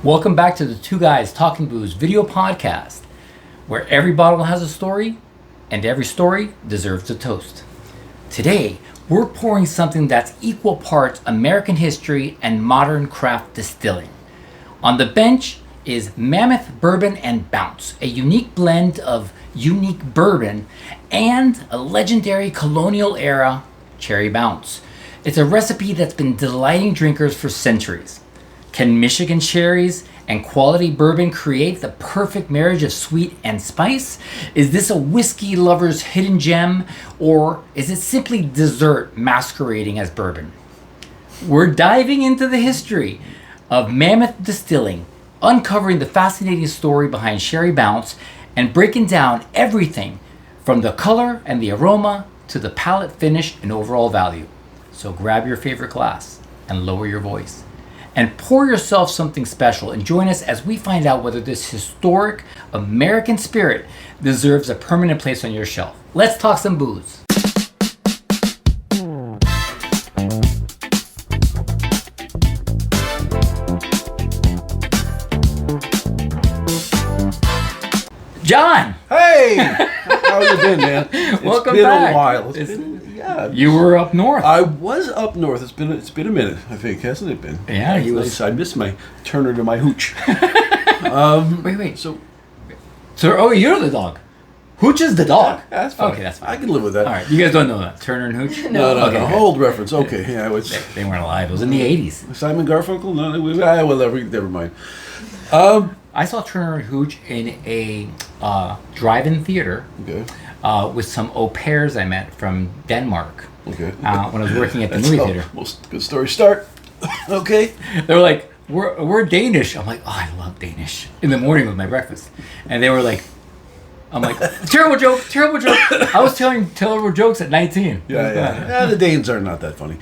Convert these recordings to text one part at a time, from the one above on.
Welcome back to the Two Guys Talking Booze video podcast, where every bottle has a story, and every story deserves a toast. Today, we're pouring something that's equal parts American history and modern craft distilling. On the bench is Mammoth Bourbon and Bounce, a unique blend of unique bourbon and a legendary Colonial-era Cherry Bounce. It's a recipe that's been delighting drinkers for centuries. Can Michigan cherries and quality bourbon create the perfect marriage of sweet and spice? Is this a whiskey lover's hidden gem, or is it simply dessert masquerading as bourbon? We're diving into the history of Mammoth Distilling, uncovering the fascinating story behind Cherry Bounce, and breaking down everything from the color and the aroma to the palate finish and overall value. So grab your favorite glass and lower your voice and pour yourself something special, and join us as we find out whether this historic American spirit deserves a permanent place on your shelf. Let's talk some booze. John! Hey! How you been, man? Welcome been back. A while. You were up north. I was up north. It's been a minute, I think, hasn't it been? Yeah, you was. I missed my Turner to my hooch. Wait. So, you're the dog. Hooch is the dog. That's fine. Okay, that's fine. I can live with that. All right, you guys don't know that. Turner and Hooch? No. Okay. Old reference. Okay, yeah, They weren't alive. It was in the 80s. Simon Garfunkel? No, never mind. I saw Turner and Hooch in a drive-in theater. Okay. With some au pairs I met from Denmark. Okay. When I was working at the movie theater. Most good story start. Okay. They were like, we're Danish. I'm like, oh, I love Danish. In the morning with my breakfast. And they were like, I'm like, terrible joke. I was telling terrible jokes at 19. Yeah. The Danes are not that funny.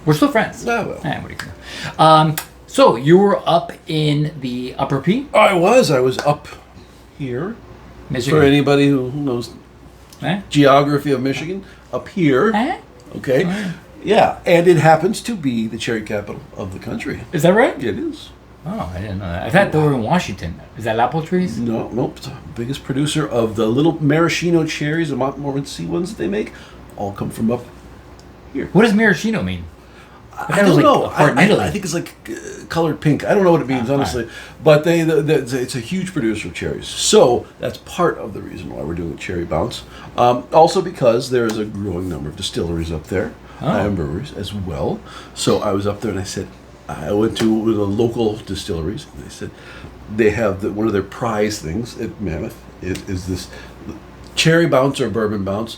We're still friends. Oh, well. What do you care? So you were up in the Upper P? I was up here. Michigan. For anybody who knows geography of Michigan, up here. Okay. Oh, yeah, and it happens to be the cherry capital of the country. Is that right? It is. Oh, I didn't know that. I thought they were in Washington. Is that apple trees? Nope. It's the biggest producer of the little maraschino cherries, the Montmorency ones that they make, all come from up here. What does maraschino mean? I don't know. I think it's like colored pink. I don't know what it means, honestly. But it's a huge producer of cherries. So that's part of the reason why we're doing a Cherry Bounce. Also because there is a growing number of distilleries up there and breweries as well. So I was up there and I went to the local distilleries, and they said they have one of their prize things at Mammoth is this Cherry Bounce or Bourbon Bounce.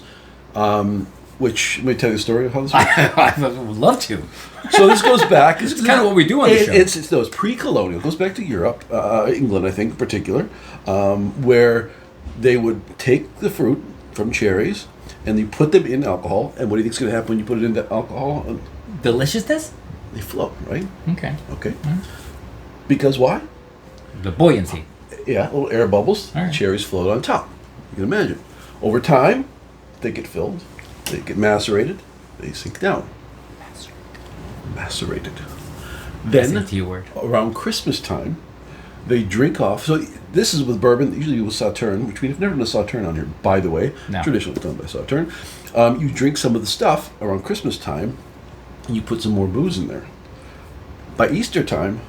Which, let me tell you the story of how this works. I would love to. So this goes back. It's kind of what we do on the show. It's pre-colonial. It goes back to Europe, England, I think, in particular, where they would take the fruit from cherries and you put them in alcohol. And what do you think is going to happen when you put it into alcohol? Deliciousness? They float, right? Okay. Mm-hmm. Because why? The buoyancy. Yeah, little air bubbles. All right. Cherries float on top. You can imagine. Over time, they get filled. They get macerated. They sink down. Macerated. Then, around Christmas time, they drink off. So this is with bourbon, usually with Sauterne, which we've never done a Sauterne on here, by the way. No. Traditionally done by Sauterne. You drink some of the stuff around Christmas time, and you put some more booze in there. By Easter time,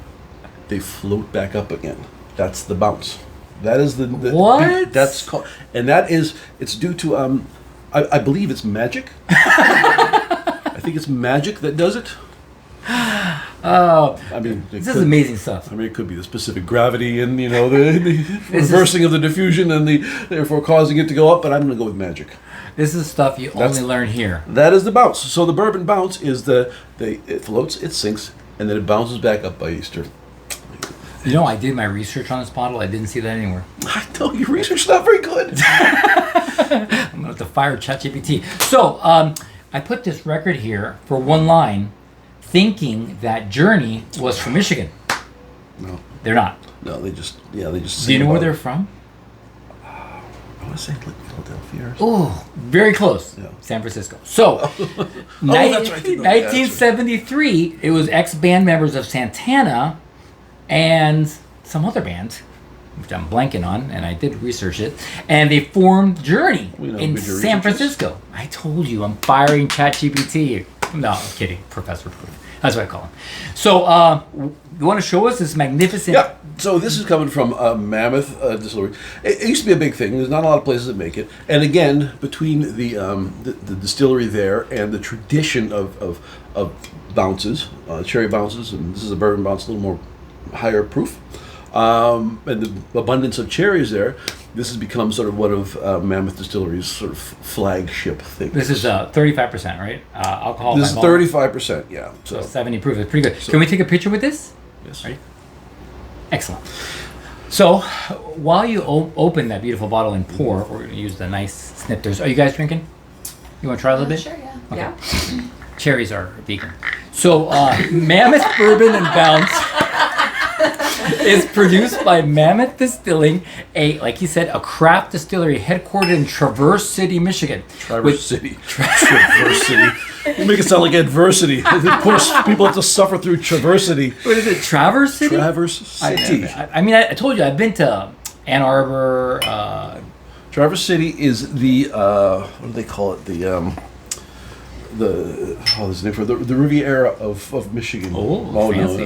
they float back up again. That's the bounce. That is the what? That's called, and that is, it's due to I believe it's magic. I think it's magic that does it. Oh, I mean, this is amazing stuff. I mean, it could be the specific gravity and the reversing of the diffusion and therefore causing it to go up. But I'm going to go with magic. This is stuff you only learn here. That is the bounce. So the bourbon bounce is it floats, it sinks, and then it bounces back up by Easter. You know, I did my research on this bottle. I didn't see that anywhere. I know your research is not very good. I'm going to have to fire ChatGPT. So, I put this record here for one line, thinking that Journey was from Michigan. No. They're not. No, they just Do you know where they're from? I want to say like Philadelphia. Oh, very close. Yeah. San Francisco. So, that's right. 1973, it was ex-band members of Santana and some other band, which I'm blanking on, and I did research it, and they formed Journey in San Francisco. I told you, I'm firing ChatGPT. No, I'm kidding. Professor Proof. That's what I call him. So, you want to show us this magnificent... Yeah, so this is coming from Mammoth Distillery. It used to be a big thing. There's not a lot of places that make it. And again, between the distillery there and the tradition of bounces, cherry bounces, and this is a bourbon bounce, a little more higher proof, and the abundance of cherries there, this has become sort of one of Mammoth Distillery's sort of flagship things. This is 35%, right? Alcohol. This is 35%, yeah. So 70 proof. It's pretty good. So, can we take a picture with this? Yes. Ready? Excellent. So, while you open that beautiful bottle and pour, we're going to use the nice snifters. Are you guys drinking? You want to try a little bit? Sure, yeah. Okay. Yeah. Cherries are vegan. So, Mammoth Bourbon and Bounce is produced by Mammoth Distilling, like he said, a craft distillery headquartered in Traverse City, Michigan. Traverse City. You make it sound like adversity. Of course, people have to suffer through traversity. What is it, Traverse City? Traverse City. I told you, I've been to Ann Arbor. Traverse City is the, what do they call it? There's a name for it. The Riviera of Michigan. Oh, fancy.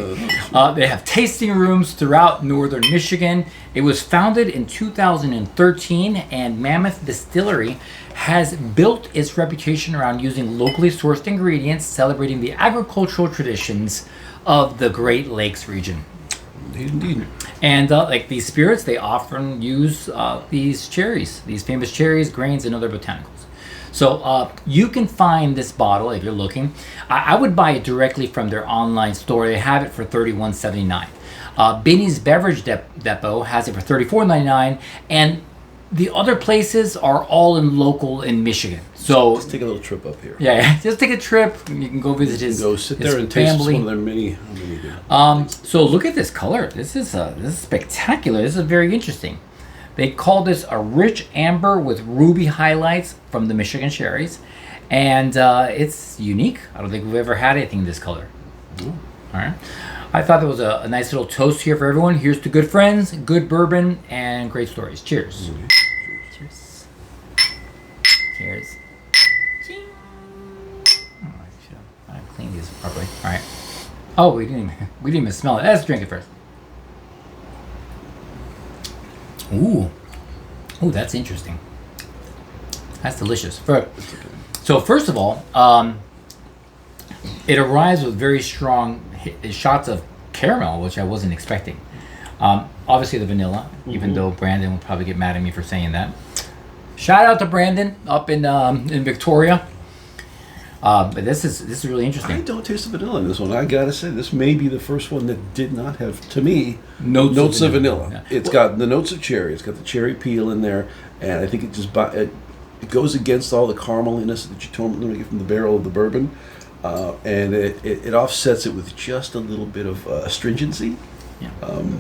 No. They have tasting rooms throughout northern Michigan. It was founded in 2013, and Mammoth Distillery has built its reputation around using locally sourced ingredients, celebrating the agricultural traditions of the Great Lakes region. Indeed. And like these spirits, they often use these cherries, these famous cherries, grains, and other botanicals. So you can find this bottle if you're looking. I would buy it directly from their online store. They have it for $31.79. Binny's Beverage Depot has it for $34.99, and the other places are all local in Michigan. So let's take a little trip up here. Yeah, just take a trip. You can go visit his family. Go sit there and taste one of their many. So look at this color. This is spectacular. This is very interesting. They call this a rich amber with ruby highlights from the Michigan cherries, and it's unique. I don't think we've ever had anything this color. All right. I thought there was a nice little toast here for everyone. Here's to good friends, good bourbon, and great stories. Cheers. Cheers. Cheers. Ching. Oh, I cleaned these properly. All right. Oh, we didn't even smell it. Let's drink it first. Ooh, that's interesting. That's delicious. So first of all, it arrives with very strong shots of caramel, which I wasn't expecting. Obviously the vanilla, even though Brandon will probably get mad at me for saying that. Shout out to Brandon up in Victoria. But this is really interesting. I don't taste the vanilla in this one. I gotta say, this may be the first one that did not have, to me, notes of vanilla. Yeah. It's got the notes of cherry. It's got the cherry peel in there, and I think it goes against all the carameliness that you normally get from the barrel of the bourbon, and it offsets it with just a little bit of astringency. Yeah.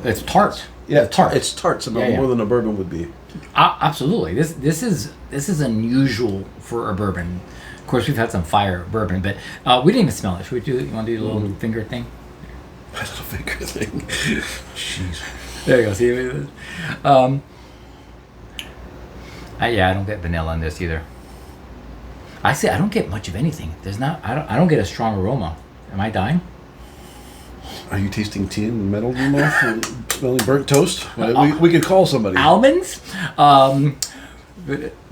It's tart. Yeah, tart. It's tart, so more than a bourbon would be. Absolutely. This is unusual for a bourbon. Of course, we've had some fire bourbon, but we didn't even smell it. Should we you want to do a little finger thing? A little finger thing. Jeez. There you go. See? I don't get vanilla in this either. I don't get much of anything. I don't get a strong aroma. Am I dying? Are you tasting tin and metal in your mouth? Smelling burnt toast? We could call somebody. Almonds?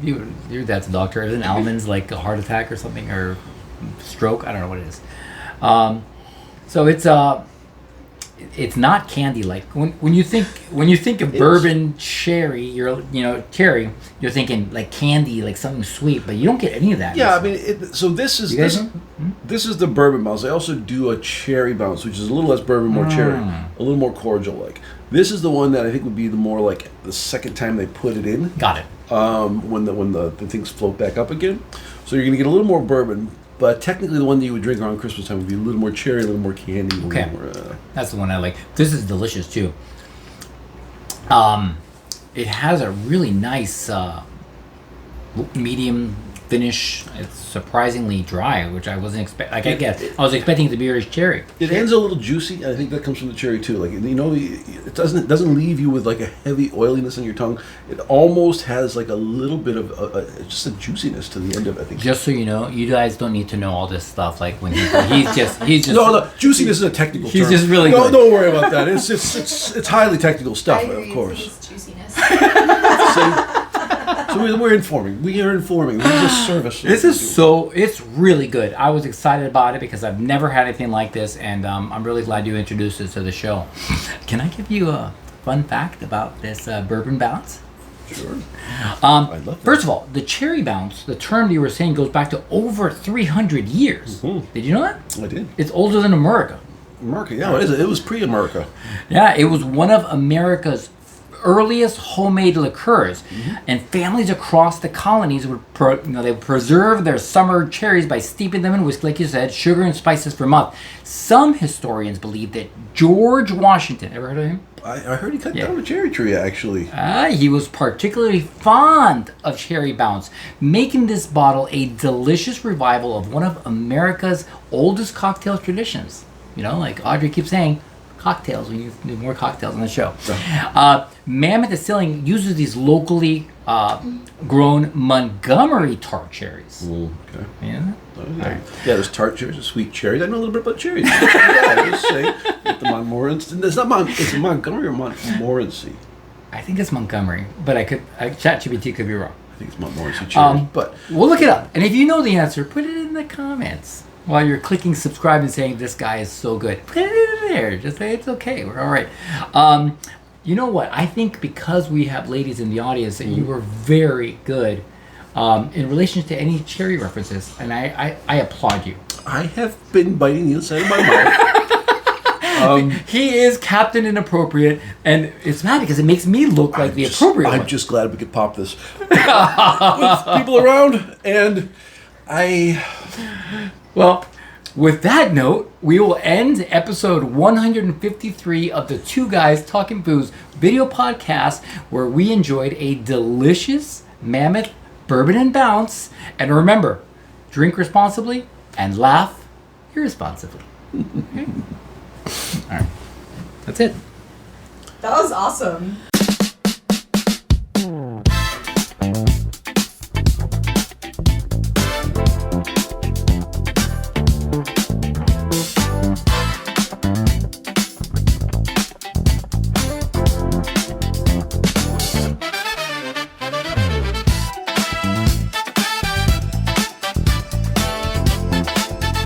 Your dad's a doctor. Isn't almonds like a heart attack or something, or stroke? I don't know what it is. So it's not candy like. When you think of bourbon cherry, cherry, you're thinking like candy, like something sweet, but you don't get any of that. Yeah, I mean, this is the bourbon bounce. They also do a cherry bounce, which is a little less bourbon, more cherry, a little more cordial like. This is the one that I think would be the more like the second time they put it in. Got it. When the things float back up again, so you're gonna get a little more bourbon, but technically the one that you would drink around Christmas time would be a little more cherry, a little more candy. Okay, that's the one I like. This is delicious too. It has a really nice medium finish. It's surprisingly dry, which I wasn't expecting. I was expecting it to be very cherry. It ends a little juicy. I think that comes from the cherry too. Like, you know, it doesn't leave you with like a heavy oiliness in your tongue. It almost has like a little bit of just a juiciness to the end of it. I think. Just so you know, you guys don't need to know all this stuff. Like when he's just no, juiciness is a technical term. He's just really good. Don't worry about that. It's highly technical stuff, of course. It's juiciness. So we're informing. We are informing. This is a service. It's really good. I was excited about it because I've never had anything like this, and I'm really glad you introduced it to the show. Can I give you a fun fact about this bourbon bounce? Sure. I love that. First of all, the cherry bounce, the term you were saying, goes back to over 300 years. Mm-hmm. Did you know that? I did. It's older than America. America, yeah, it is. It was pre-America. Yeah, it was one of America's earliest homemade liqueurs, and families across the colonies would they would preserve their summer cherries by steeping them in whiskey, like you said, sugar and spices for months. Some historians believe that George Washington, ever heard of him? I heard he cut down a cherry tree, actually. He was particularly fond of cherry bounce, making this bottle a delicious revival of one of America's oldest cocktail traditions. You know, like Audrey keeps saying, cocktails. We need more cocktails on the show. Mammoth Distilling uses these locally grown Montgomery tart cherries. Okay. Yeah. Yeah, there's tart cherries and sweet cherries. I know a little bit about cherries. I just say with the Montmorency. It's Montgomery or Montmorency. I think it's Montgomery, but ChatGPT could be wrong. I think it's Montmorency cherries. But we'll look it up, and if you know the answer, put it in the comments. While you're clicking subscribe and saying this guy is so good, put it in there. Just say it's okay. We're all right. You know what? I think because we have ladies in the audience, that you were very good in relation to any cherry references, and I applaud you. I have been biting the inside of my mouth. He is Captain Inappropriate, and it's bad because it makes me look like the appropriate one. I'm just glad we could pop this with people around, and Well, with that note, we will end episode 153 of the Two Guys Talking Booze video podcast, where we enjoyed a delicious Mammoth Bourbon and Bounce. And remember, drink responsibly and laugh irresponsibly. Okay? All right. That's it. That was awesome.